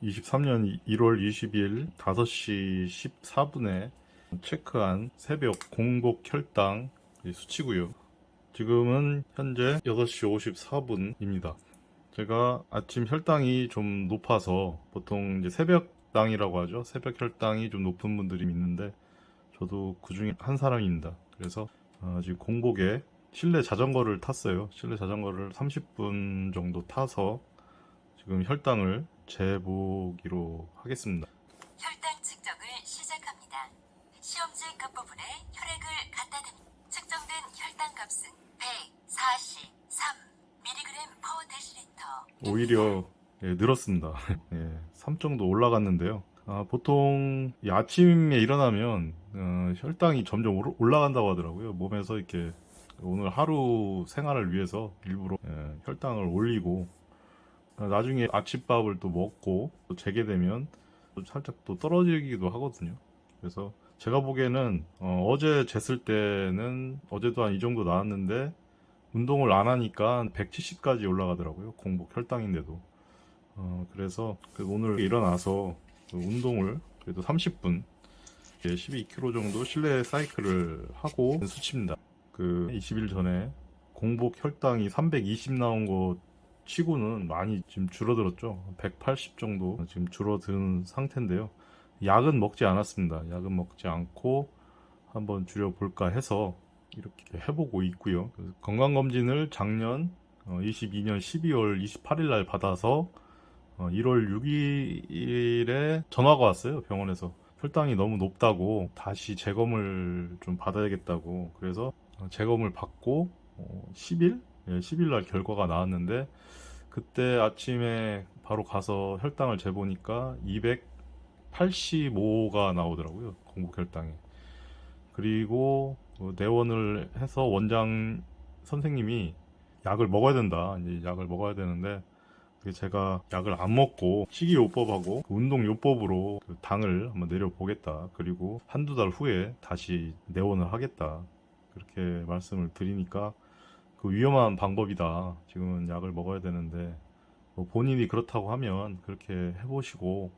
2023년 1월 20일 5시 14분에 체크한 새벽 공복 혈당 수치고요. 지금은 현재 6시 54분입니다. 제가 아침 혈당이 좀 높아서 보통 이제 새벽당이라고 하죠. 새벽 혈당이 좀 높은 분들이 있는데 저도 그 중에 한 사람입니다. 그래서 지금 공복에 실내 자전거를 탔어요. 실내 자전거를 30분 정도 타서 지금 혈당을 재보기로 하겠습니다. 혈당 측정을 시작합니다. 시험지 끝부분에 혈액을 갖다 댑니다. 측정된 혈당 값은 143mg/dL. 오히려 늘었습니다. 3 정도 올라갔는데요. 보통 이 아침에 일어나면 혈당이 점점 올라간다고 하더라고요. 몸에서 이렇게 오늘 하루 생활을 위해서 일부러 혈당을 올리고 나중에 아침밥을 또 먹고 또 재게 되면 또 살짝 또 떨어지기도 하거든요. 그래서 제가 보기에는 어제 쟀을 때는 어제도 한 이 정도 나왔는데 운동을 안 하니까 170까지 올라가더라고요. 공복 혈당인데도. 그래서 오늘 일어나서 운동을 그래도 30분 12km 정도 실내 사이클을 하고 수치입니다. 20일 전에 공복 혈당이 320 나온 거 치고는 많이 지금 줄어들었죠. 180 정도 지금 줄어든 상태인데요. 약은 먹지 않았습니다. 약은 먹지 않고 한번 줄여볼까 해서 이렇게 해보고 있고요. 건강검진을 작년 22년 12월 28일 날 받아서 1월 6일에 전화가 왔어요. 병원에서 혈당이 너무 높다고 다시 재검을 좀 받아야겠다고. 그래서 재검을 받고 10일? 10일 날 결과가 나왔는데 그때 아침에 바로 가서 혈당을 재보니까 285가 나오더라고요. 공복 혈당이. 그리고 내원을 해서 원장 선생님이 약을 먹어야 된다. 이제 약을 먹어야 되는데 제가 약을 안 먹고 식이요법하고 운동요법으로 당을 한번 내려보겠다. 그리고 한두 달 후에 다시 내원을 하겠다. 그렇게 말씀을 드리니까 위험한 방법이다. 지금은 약을 먹어야 되는데 본인이 그렇다고 하면 그렇게 해보시고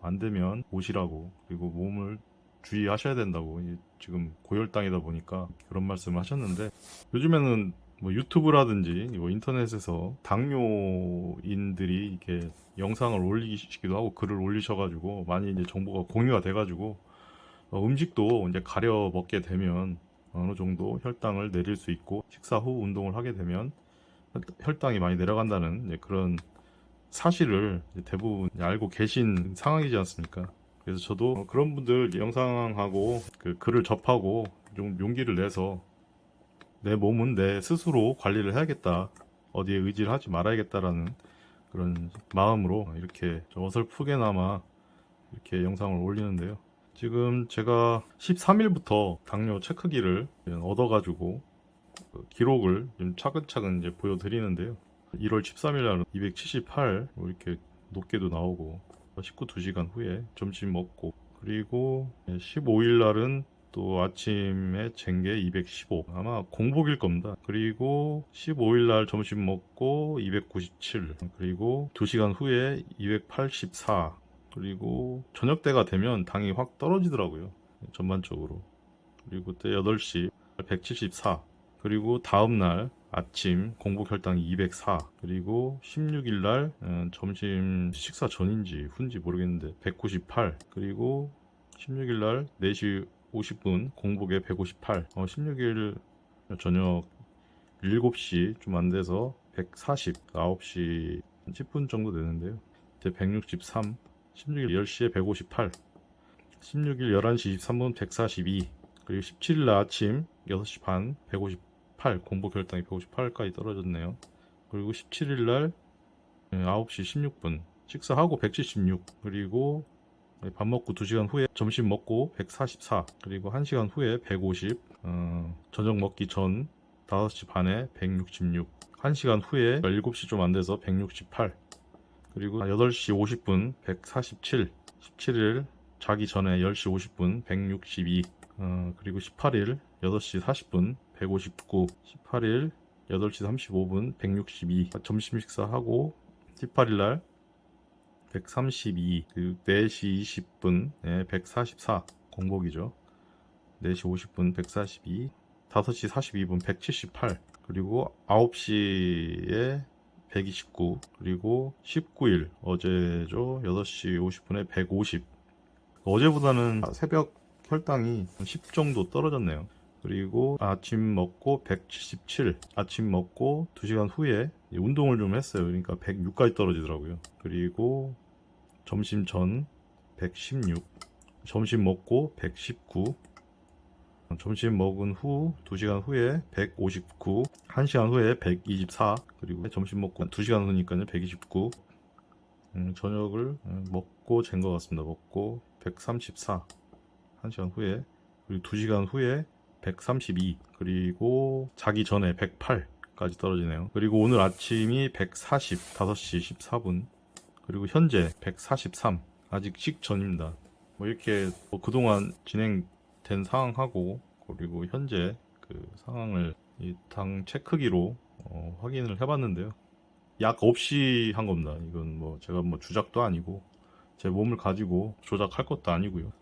안 되면 오시라고, 그리고 몸을 주의하셔야 된다고. 지금 고혈당이다 보니까 그런 말씀을 하셨는데 요즘에는 유튜브라든지 인터넷에서 당뇨인들이 이렇게 영상을 올리시기도 하고 글을 올리셔가지고 많이 이제 정보가 공유가 돼가지고 음식도 이제 가려 먹게 되면 어느 정도 혈당을 내릴 수 있고 식사 후 운동을 하게 되면 혈당이 많이 내려간다는 그런 사실을 대부분 알고 계신 상황이지 않습니까? 그래서 저도 그런 분들 영상하고 글을 접하고 좀 용기를 내서 내 몸은 내 스스로 관리를 해야겠다, 어디에 의지를 하지 말아야겠다라는 그런 마음으로 이렇게 좀 어설프게나마 이렇게 영상을 올리는데요. 지금 제가 13일부터 당뇨 체크기를 얻어가지고 기록을 좀 차근차근 이제 보여드리는데요. 1월 13일 날은 278 이렇게 높게도 나오고 19, 2시간 후에 점심 먹고, 그리고 15일 날은 또 아침에 잰게 215, 아마 공복일 겁니다. 그리고 15일 날 점심 먹고 297, 그리고 2시간 후에 284, 그리고 저녁 때가 되면 당이 확 떨어지더라고요. 전반적으로. 그리고 그때 8시 174, 그리고 다음날 아침 공복 혈당이 204, 그리고 16일 날 점심 식사 전인지 후인지 모르겠는데 198, 그리고 16일 날 4시 50분 공복에 158, 16일 저녁 7시 좀 안 돼서 140, 9시 10분 정도 되는데요. 이제 163, 16일 10시에 158, 16일 11시 23분 142, 그리고 17일 날 아침 6시 반 158, 공복 혈당이 158까지 떨어졌네요. 그리고 17일 날 9시 16분 식사하고 176, 그리고 밥 먹고 2시간 후에 점심 먹고 144, 그리고 1시간 후에 150, 저녁 먹기 전 5시 반에 166, 1시간 후에 7시 좀 안 돼서 168, 그리고 8시 50분 147, 17일 자기 전에 10시 50분 162, 그리고 18일 8시 40분 159, 18일 8시 35분 162, 점심 식사하고 18일 날 132, 그리고 4시 20분, 144, 공복이죠. 4시 50분 142, 5시 42분 178, 그리고 9시에 129, 그리고 19일 어제죠. 6시 50분에 150. 어제보다는 새벽 혈당이 10 정도 떨어졌네요. 그리고 아침 먹고 177, 아침 먹고 2시간 후에 운동을 좀 했어요. 그러니까 106까지 떨어지더라고요. 그리고 점심 전 116, 점심 먹고 119, 점심 먹은 후 2시간 후에 159, 1시간 후에 124, 그리고 점심 먹고 2시간 후니까요 129. 저녁을 먹고 잰 것 같습니다. 먹고 134, 1시간 후에, 그리고 2시간 후에 132, 그리고 자기 전에 108까지 떨어지네요. 그리고 오늘 아침이 140, 5시 14분, 그리고 현재 143, 아직 식전입니다. 뭐 이렇게 뭐 그동안 진행된 상황하고, 그리고 현재 그 상황을 이 당 체크기로 확인을 해봤는데요. 약 없이 한 겁니다. 이건 뭐 제가 뭐 주작도 아니고 제 몸을 가지고 조작할 것도 아니고요.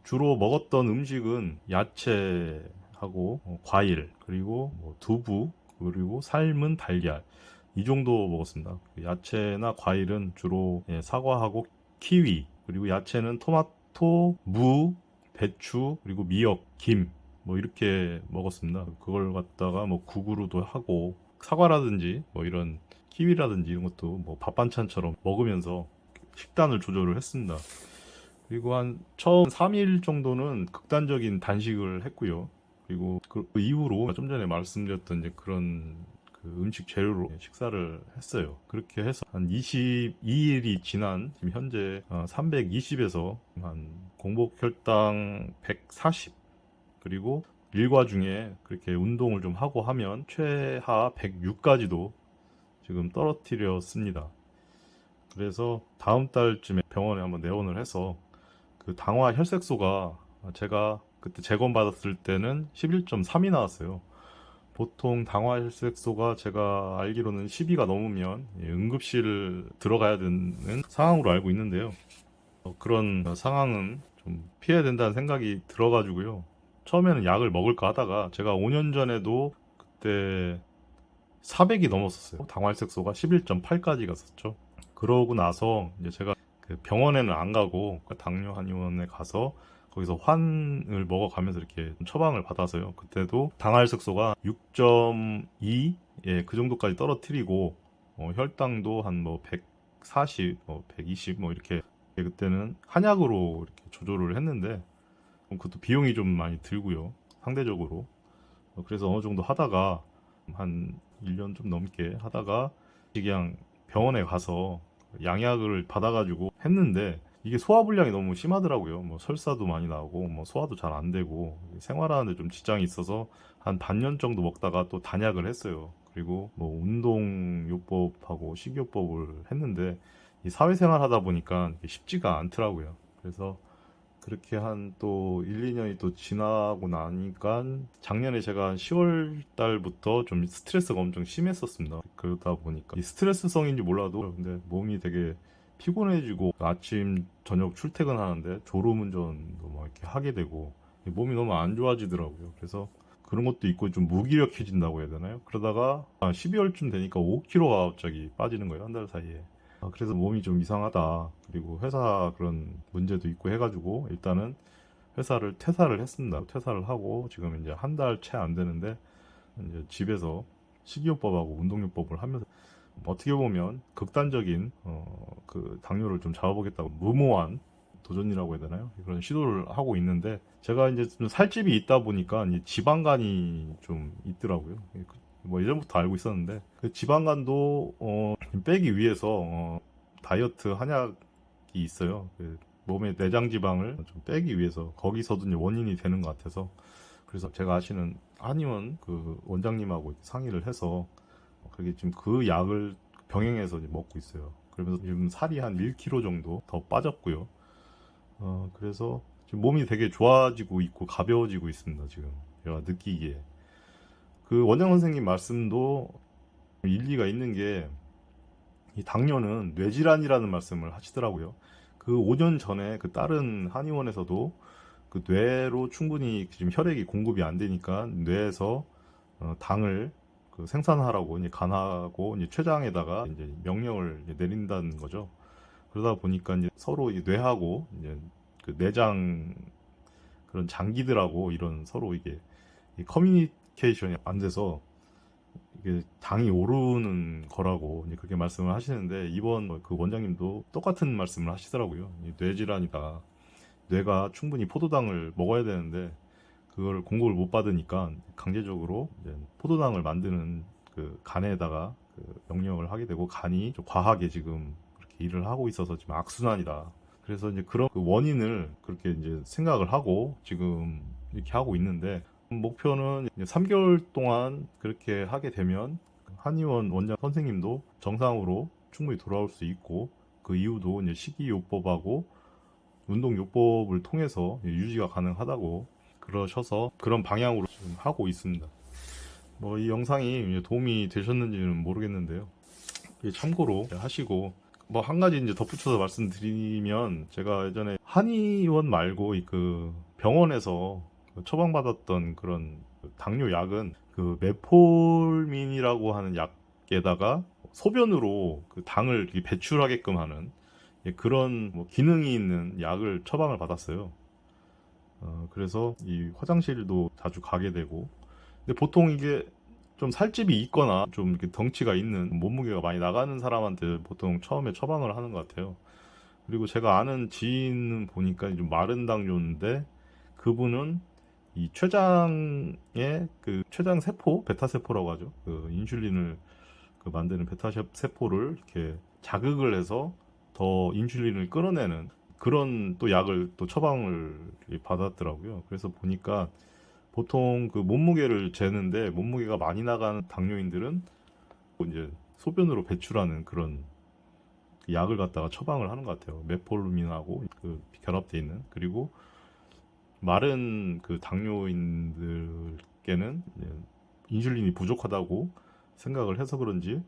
주로 먹었던 음식은 야채하고 과일, 그리고 뭐 두부, 그리고 삶은 달걀, 이 정도 먹었습니다. 야채나 과일은 주로 사과하고 키위, 그리고 야채는 토마토, 무, 배추, 그리고 미역, 김, 뭐 이렇게 먹었습니다. 그걸 갖다가 뭐 국으로도 하고, 사과라든지 뭐 이런 키위라든지 이런 것도 뭐 밥 반찬처럼 먹으면서 식단을 조절을 했습니다. 그리고 한 처음 3일 정도는 극단적인 단식을 했고요. 그리고 그 이후로 좀 전에 말씀드렸던 이제 그런 그 음식 재료로 식사를 했어요. 그렇게 해서 한 22일이 지난 지금 현재 320에서 한 공복 혈당 140, 그리고 일과 중에 그렇게 운동을 좀 하고 하면 최하 106까지도 지금 떨어뜨렸습니다. 그래서 다음 달쯤에 병원에 한번 내원을 해서 그 당화 혈색소가 제가 그때 재검 받았을 때는 11.3이 나왔어요. 보통 당화 혈색소가 제가 알기로는 12가 넘으면 응급실 들어가야 되는 상황으로 알고 있는데요. 그런 상황은 좀 피해야 된다는 생각이 들어가지고요. 처음에는 약을 먹을까 하다가 제가 5년 전에도 그때 400이 넘었었어요. 당화 혈색소가 11.8까지 갔었죠. 그러고 나서 이제 제가 그 병원에는 안 가고 당뇨 한의원에 가서 거기서 환을 먹어가면서 이렇게 처방을 받아서요. 그때도 당화혈색소가 6.2, 그 정도까지 떨어뜨리고 혈당도 한 뭐 140, 뭐 120, 뭐 이렇게 그때는 한약으로 이렇게 조절을 했는데 그것도 비용이 좀 많이 들고요. 상대적으로. 그래서 어느 정도 하다가 한 1년 좀 넘게 하다가 그냥 병원에 가서 양약을 받아가지고 했는데 이게 소화불량이 너무 심하더라고요. 뭐 설사도 많이 나오고 뭐 소화도 잘 안 되고 생활하는데 좀 지장이 있어서 한 반년 정도 먹다가 또 단약을 했어요. 그리고 뭐 운동요법하고 식이요법을 했는데 이 사회생활 하다 보니까 쉽지가 않더라고요. 그래서 그렇게 한 또 1, 2년이 또 지나고 나니까 작년에 제가 10월 달부터 좀 스트레스가 엄청 심했었습니다. 그러다 보니까 이 스트레스성인지 몰라도 근데 몸이 되게 피곤해지고 아침 저녁 출퇴근하는데 졸음운전도 막 이렇게 하게 되고 몸이 너무 안 좋아지더라고요. 그래서 그런 것도 있고 좀 무기력해진다고 해야 되나요? 그러다가 12월쯤 되니까 5kg가 갑자기 빠지는 거예요. 한 달 사이에. 그래서 몸이 좀 이상하다. 그리고 회사 그런 문제도 있고 해가지고 일단은 회사를 퇴사를 했습니다. 퇴사를 하고 지금 이제 한 달 채 안 되는데 이제 집에서 식이요법하고 운동요법을 하면서 어떻게 보면 극단적인 그 당뇨를 좀 잡아보겠다고 무모한 도전이라고 해야 되나요? 그런 시도를 하고 있는데 제가 이제 좀 살집이 있다 보니까 이 지방간이 좀 있더라고요. 뭐 예전부터 알고 있었는데 그 지방간도 빼기 위해서 다이어트 한약이 있어요. 그 몸의 내장 지방을 좀 빼기 위해서 거기서도 이제 원인이 되는 것 같아서 그래서 제가 아시는 한의원 그 원장님하고 상의를 해서 그게 지금 그 약을 병행해서 이제 먹고 있어요. 그러면서 지금 살이 한 1kg 정도 더 빠졌고요. 그래서 지금 몸이 되게 좋아지고 있고 가벼워지고 있습니다. 지금 제가 느끼기에. 그 원장 선생님 말씀도 일리가 있는 게 이 당뇨는 뇌질환이라는 말씀을 하시더라고요. 그 5년 전에 그 다른 한의원에서도 그 뇌로 충분히 지금 혈액이 공급이 안 되니까 뇌에서 당을 그 생산하라고 이제 간하고 이제 췌장에다가 이제 명령을 이제 내린다는 거죠. 그러다 보니까 이제 서로 이 뇌하고 이제 그 내장 그런 장기들하고 이런 서로 이게 이 커뮤니케이션이 안 돼서 이게 당이 오르는 거라고 이제 그렇게 말씀을 하시는데, 이번 그 원장님도 똑같은 말씀을 하시더라고요. 이 뇌질환이다. 뇌가 충분히 포도당을 먹어야 되는데 그걸 공급을 못 받으니까 강제적으로 이제 포도당을 만드는 그 간에다가 그 명령을 하게 되고, 간이 좀 과하게 지금 그렇게 일을 하고 있어서 지금 악순환이다. 그래서 이제 그런 그 원인을 그렇게 이제 생각을 하고 지금 이렇게 하고 있는데, 목표는 이제 3개월 동안 그렇게 하게 되면 한의원 원장 선생님도 정상으로 충분히 돌아올 수 있고, 그 이후도 이제 식이요법하고 운동요법을 통해서 유지가 가능하다고 그러셔서 그런 방향으로 지금 하고 있습니다. 뭐 이 영상이 도움이 되셨는지는 모르겠는데요. 참고로 하시고, 뭐 한 가지 이제 덧붙여서 말씀드리면, 제가 예전에 한의원 말고 그 병원에서 처방받았던 그런 당뇨 약은 그 메폴민이라고 하는 약에다가 소변으로 그 당을 이렇게 배출하게끔 하는 그런 뭐 기능이 있는 약을 처방을 받았어요. 그래서 이 화장실도 자주 가게 되고, 근데 보통 이게 좀 살집이 있거나 좀 이렇게 덩치가 있는, 몸무게가 많이 나가는 사람한테 보통 처음에 처방을 하는 것 같아요. 그리고 제가 아는 지인은 보니까 좀 마른 당뇨인데, 그분은 이 췌장의 그 췌장 세포, 베타 세포라고 하죠. 그 인슐린을 그 만드는 베타 세포를 이렇게 자극을 해서 더 인슐린을 끌어내는 그런 또 약을 또 처방을 받았더라고요. 그래서 보니까 보통 그 몸무게를 재는데, 몸무게가 많이 나간 당뇨인들은 이제 소변으로 배출하는 그런 약을 갖다가 처방을 하는 것 같아요. 메폴루민하고 그 결합되어 있는. 그리고 마른 그 당뇨인들께는 인슐린이 부족하다고 생각을 해서 그런지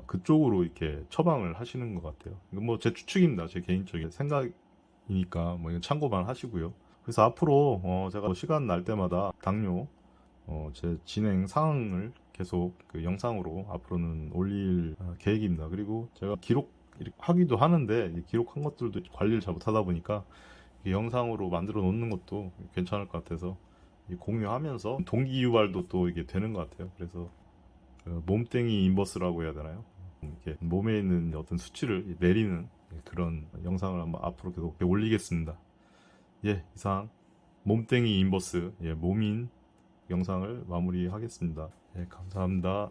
그쪽으로 이렇게 처방을 하시는 것 같아요. 이건 뭐 제 추측입니다. 제 개인적인 생각이니까 뭐 이건 참고만 하시고요. 그래서 앞으로 제가 시간 날 때마다 당뇨 제 진행 상황을 계속 그 영상으로 앞으로는 올릴 계획입니다. 그리고 제가 기록 이렇게 하기도 하는데, 이 기록한 것들도 관리를 잘 못하다 보니까 영상으로 만들어 놓는 것도 괜찮을 것 같아서 공유하면서 동기유발도 또 이게 되는 것 같아요. 그래서 몸땡이 인버스라고 해야 되나요? 이렇게 몸에 있는 어떤 수치를 내리는 그런 영상을 한번 앞으로 계속 올리겠습니다. 이상 몸땡이 인버스 몸인 영상을 마무리하겠습니다. 감사합니다.